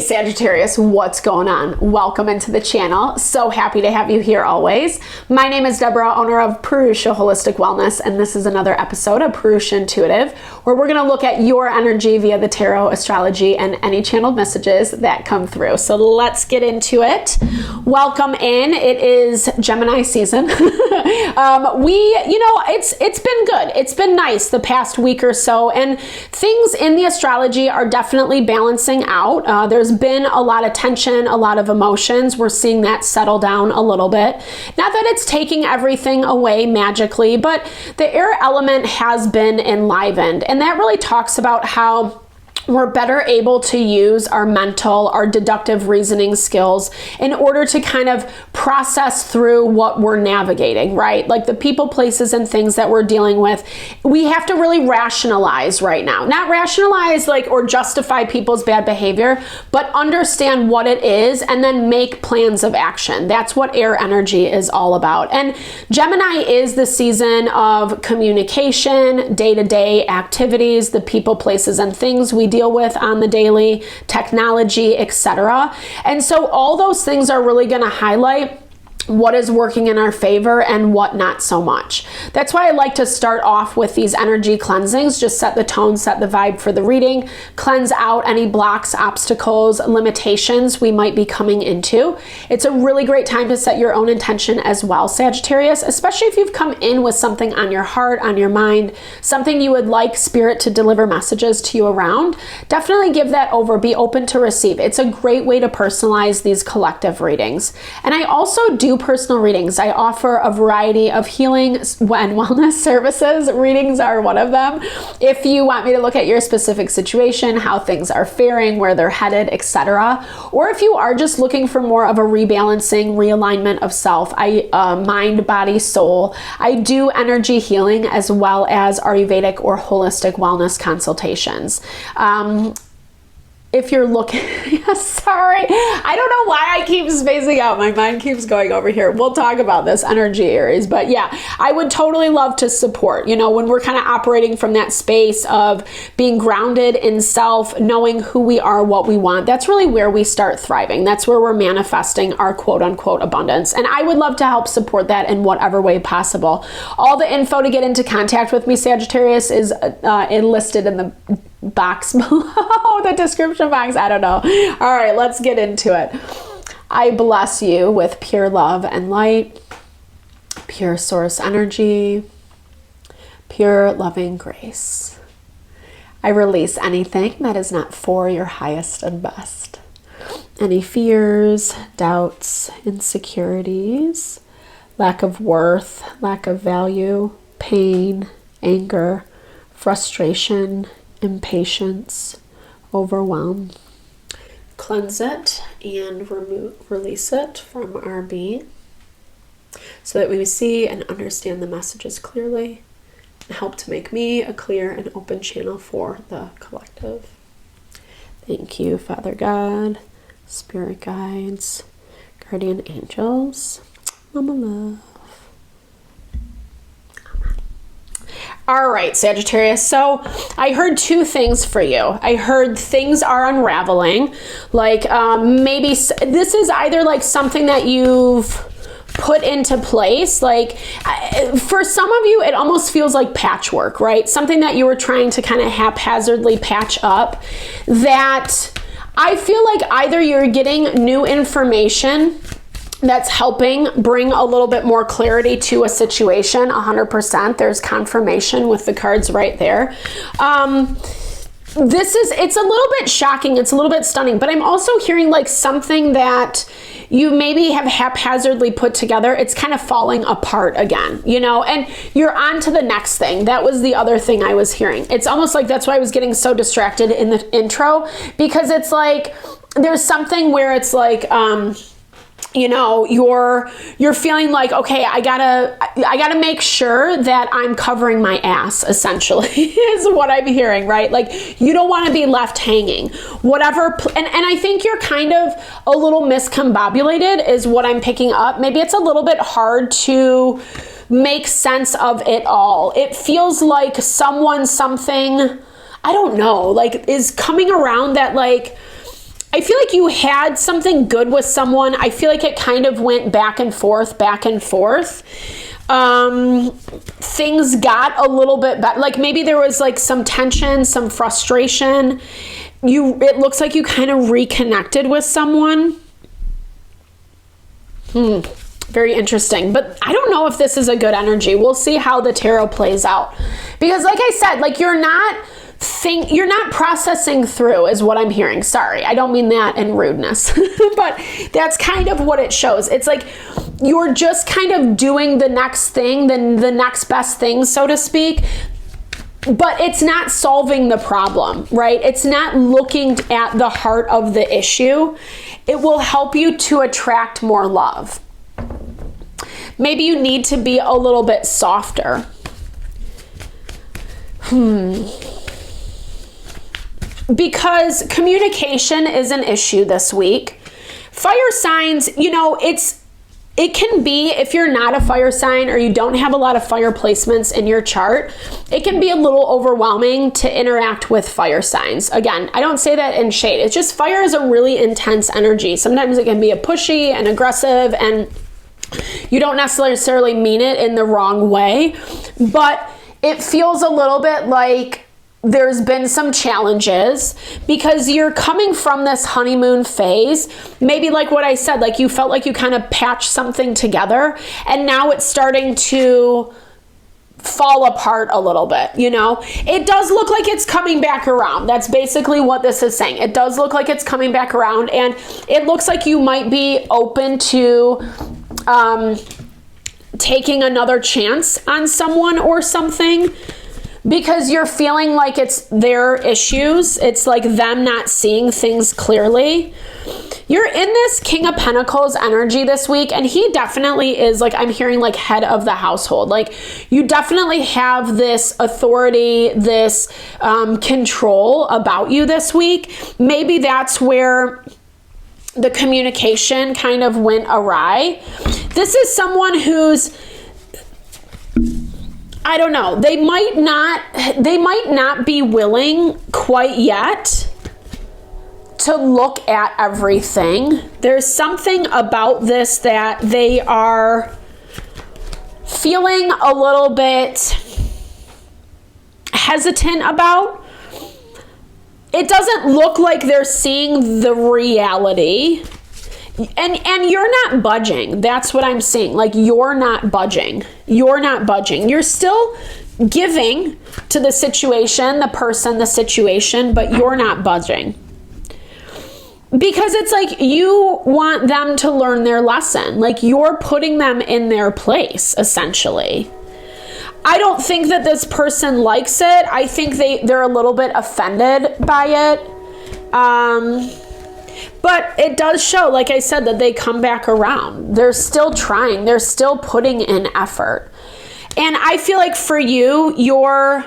Sagittarius, what's going on? Welcome into the channel. So happy to have you here always. My name is Deborah, owner of Purusha Holistic Wellness, and this is another episode of Purusha Intuitive, where we're going to look at your energy via the tarot, astrology, and any channeled messages that come through. So let's get into it. Welcome in. It is Gemini season. It's been good. It's been nice the past week or so, and things in the astrology are definitely balancing out. There's been a lot of tension, a lot of emotions. We're seeing that settle down a little bit. Not that it's taking everything away magically, but the air element has been enlivened. And that really talks about how we're better able to use our mental, our deductive reasoning skills in order to kind of process through what we're navigating, right? Like the people, places, and things that we're dealing with, we have to really rationalize right now. Not rationalize or justify people's bad behavior, but understand what it is and then make plans of action. That's what air energy is all about. And Gemini is the season of communication, day-to-day activities, the people, places, and things we deal with on the daily, technology, etc. And so all those things are really going to highlight what is working in our favor and what not so much. That's why I like to start off with these energy cleansings, just set the tone, set the vibe for the reading, cleanse out any blocks, obstacles, limitations we might be coming into. It's a really great time to set your own intention as well, Sagittarius, especially if you've come in with something on your heart, on your mind, something you would like Spirit to deliver messages to you around. Definitely give that over, be open to receive. It's a great way to personalize these collective readings. And I also do personal readings. I offer a variety of healing and wellness services. Readings are one of them. If you want me to look at your specific situation, how things are faring, where they're headed, etc. Or if you are just looking for more of a rebalancing, realignment of self, mind, body, soul, I do energy healing as well as Ayurvedic or holistic wellness consultations. If you're looking, sorry, I don't know why I keep spacing out. My mind keeps going over here. We'll talk about this energy Aries, but yeah, I would totally love to support, when we're kind of operating from that space of being grounded in self, knowing who we are, what we want. That's really where we start thriving. That's where we're manifesting our quote unquote abundance. And I would love to help support that in whatever way possible. All the info to get into contact with me, Sagittarius, is enlisted in the box below, the description box. I don't know. All right, let's get into it. I bless you with pure love and light, pure source energy, pure loving grace. I release anything that is not for your highest and best. Any fears, doubts, insecurities, lack of worth, lack of value, pain, anger, frustration, impatience, overwhelm. Cleanse it and release it from our being so that we see and understand the messages clearly and help to make me a clear and open channel for the collective. Thank you, Father God, Spirit guides, guardian angels, Mama Love. All right, Sagittarius. So I heard two things for you. I heard things are unraveling. Maybe this is either something that you've put into place. For some of you, it almost feels like patchwork, right? Something that you were trying to kind of haphazardly patch up, that I feel like either you're getting new information that's helping bring a little bit more clarity to a situation. 100%. There's confirmation with the cards right there. It's a little bit shocking. It's a little bit stunning, but I'm also hearing something that you maybe have haphazardly put together. It's kind of falling apart again, and you're on to the next thing. That was the other thing I was hearing. It's almost like that's why I was getting so distracted in the intro, because it's there's something where it's you're feeling okay, I gotta make sure that I'm covering my ass, essentially, is what I'm hearing, right? You don't want to be left hanging. Whatever, and I think you're kind of a little miscombobulated is what I'm picking up. Maybe it's a little bit hard to make sense of it all. It feels like something, I don't know, is coming around that I feel like you had something good with someone. I feel like it kind of went back and forth, back and forth. Things got a little bit better. Like maybe there was like some tension, some frustration. It looks like you kind of reconnected with someone. Very interesting. But I don't know if this is a good energy. We'll see how the tarot plays out. Because like I said, like you're not processing through is what I'm hearing. Sorry, I don't mean that in rudeness. But that's kind of what it shows. It's like you're just kind of doing the next thing, the next best thing, so to speak. But it's not solving the problem, right? It's not looking at the heart of the issue. It will help you to attract more love. Maybe you need to be a little bit softer. Because communication is an issue this week. Fire signs, you know, it can be, if you're not a fire sign or you don't have a lot of fire placements in your chart, it can be a little overwhelming to interact with fire signs. Again, I don't say that in shade. It's just fire is a really intense energy. Sometimes it can be a pushy and aggressive, and you don't necessarily mean it in the wrong way, but it feels a little bit like there's been some challenges because you're coming from this honeymoon phase. Maybe like what I said, like you felt like you kind of patched something together and now it's starting to fall apart a little bit, you know? It does look like it's coming back around. That's basically what this is saying. It does look like it's coming back around, and it looks like you might be open to taking another chance on someone or something, because you're feeling like it's their issues. It's like them not seeing things clearly. You're in this King of Pentacles energy this week, and he definitely is, like, I'm hearing like head of the household. Like you definitely have this authority, this control about you this week. Maybe that's where the communication kind of went awry. This is someone who's, I don't know, they might not be willing quite yet to look at everything. There's something about this that they are feeling a little bit hesitant about. It doesn't look like they're seeing the reality. And you're not budging. That's what I'm seeing. Like you're not budging. You're not budging. You're still giving to the situation, the person, the situation, but you're not budging. Because it's like you want them to learn their lesson. Like you're putting them in their place, essentially. I don't think that this person likes it. I think they're a little bit offended by it. But it does show, like I said, that they come back around. They're still trying. They're still putting in effort. And I feel like for you, you're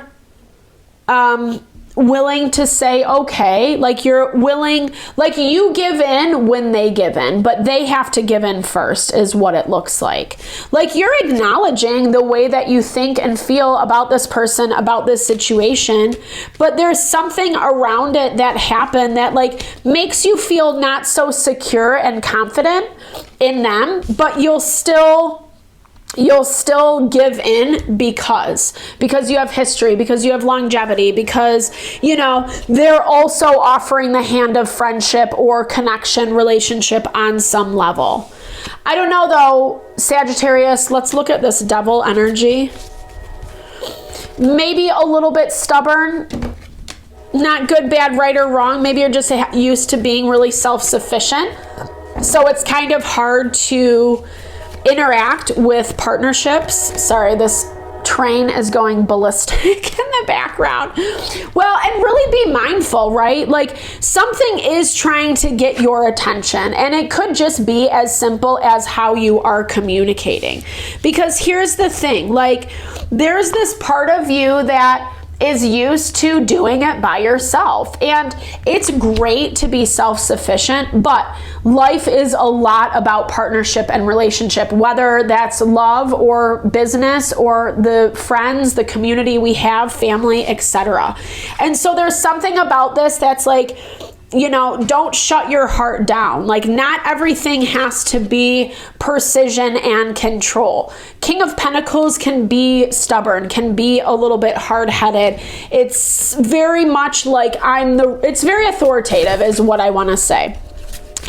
willing to say, okay, like you're willing, like you give in when they give in, but they have to give in first is what it looks like. Like you're acknowledging the way that you think and feel about this person, about this situation, but there's something around it that happened that like makes you feel not so secure and confident in them, but you'll still give in because you have history, because you have longevity, because, you know, they're also offering the hand of friendship or connection, relationship on some level. I don't know though, Sagittarius, let's look at this Devil energy. Maybe a little bit stubborn, not good, bad, right or wrong. Maybe you're just used to being really self-sufficient. So it's kind of hard to interact with partnerships. Sorry, this train is going ballistic in the background. Well, and really be mindful, right? Like something is trying to get your attention, and it could just be as simple as how you are communicating. Because here's the thing, like there's this part of you that is used to doing it by yourself. And it's great to be self-sufficient, but life is a lot about partnership and relationship, whether that's love or business or the friends, the community we have, family, etc. And so there's something about this that's like, you know, don't shut your heart down. Like, not everything has to be precision and control. King of Pentacles can be stubborn, can be a little bit hard-headed. It's very much like it's very authoritative is what I want to say.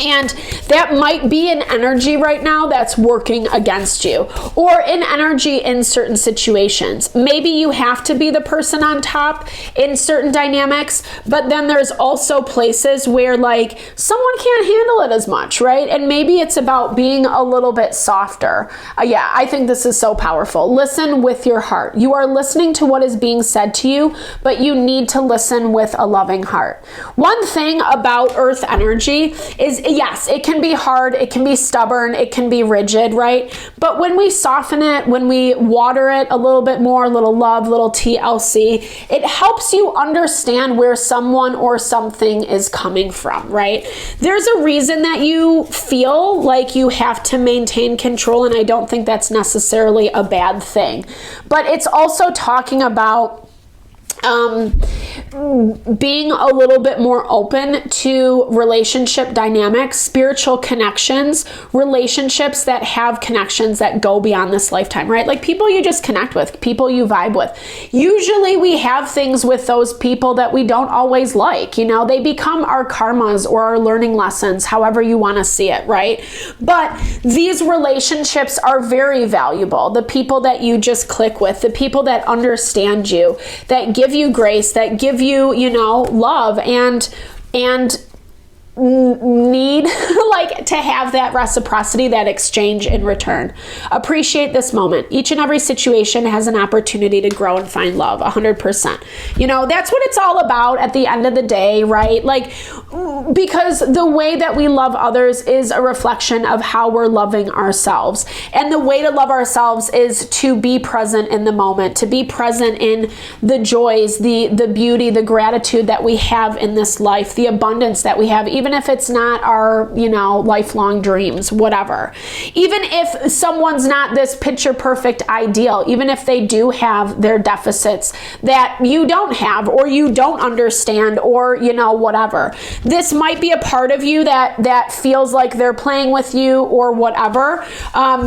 And that might be an energy right now that's working against you, or an energy in certain situations. Maybe you have to be the person on top in certain dynamics, but then there's also places where like someone can't handle it as much, right? And maybe it's about being a little bit softer. Yeah, I think this is so powerful. Listen with your heart. You are listening to what is being said to you, but you need to listen with a loving heart. One thing about earth energy is, yes, it can be hard, it can be stubborn, it can be rigid, right? But when we soften it, when we water it a little bit more, a little love, little TLC, it helps you understand where someone or something is coming from, right? There's a reason that you feel like you have to maintain control, and I don't think that's necessarily a bad thing. But it's also talking about being a little bit more open to relationship dynamics, spiritual connections, relationships that have connections that go beyond this lifetime, right? Like people you just connect with, people you vibe with. Usually we have things with those people that we don't always like, you know, they become our karmas or our learning lessons, however you want to see it, right? But these relationships are very valuable. The people that you just click with, the people that understand you, that give you grace, that give you, you know, love and need like to have that reciprocity, that exchange in return. Appreciate this moment. Each and every situation has an opportunity to grow and find love, 100%. You know, that's what it's all about at the end of the day, right? Like, because the way that we love others is a reflection of how we're loving ourselves. And the way to love ourselves is to be present in the moment, to be present in the joys, the beauty, the gratitude that we have in this life, the abundance that we have, even if it's not our, you know, lifelong dreams, whatever. Even if someone's not this picture perfect ideal, even if they do have their deficits that you don't have, or you don't understand, or, you know, whatever. This might be a part of you that feels like they're playing with you or whatever.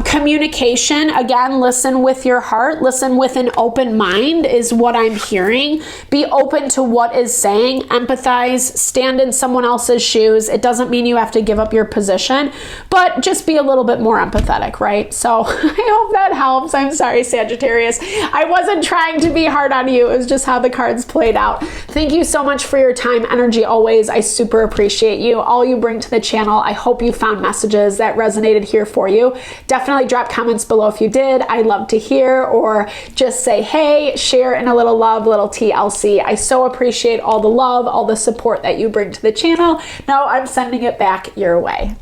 Communication, again, listen with your heart, listen with an open mind is what I'm hearing. Be open to what is saying, empathize, stand in someone else's shoes. It doesn't mean you have to give up your position, but just be a little bit more empathetic, right? So I hope that helps. I'm sorry, Sagittarius. I wasn't trying to be hard on you. It was just how the cards played out. Thank you so much for your time, energy always. I super appreciate you, all you bring to the channel. I hope you found messages that resonated here for you. Definitely drop comments below if you did. I'd love to hear, or just say, hey, share in a little love, little TLC. I so appreciate all the love, all the support that you bring to the channel. Now I'm sending it back your way.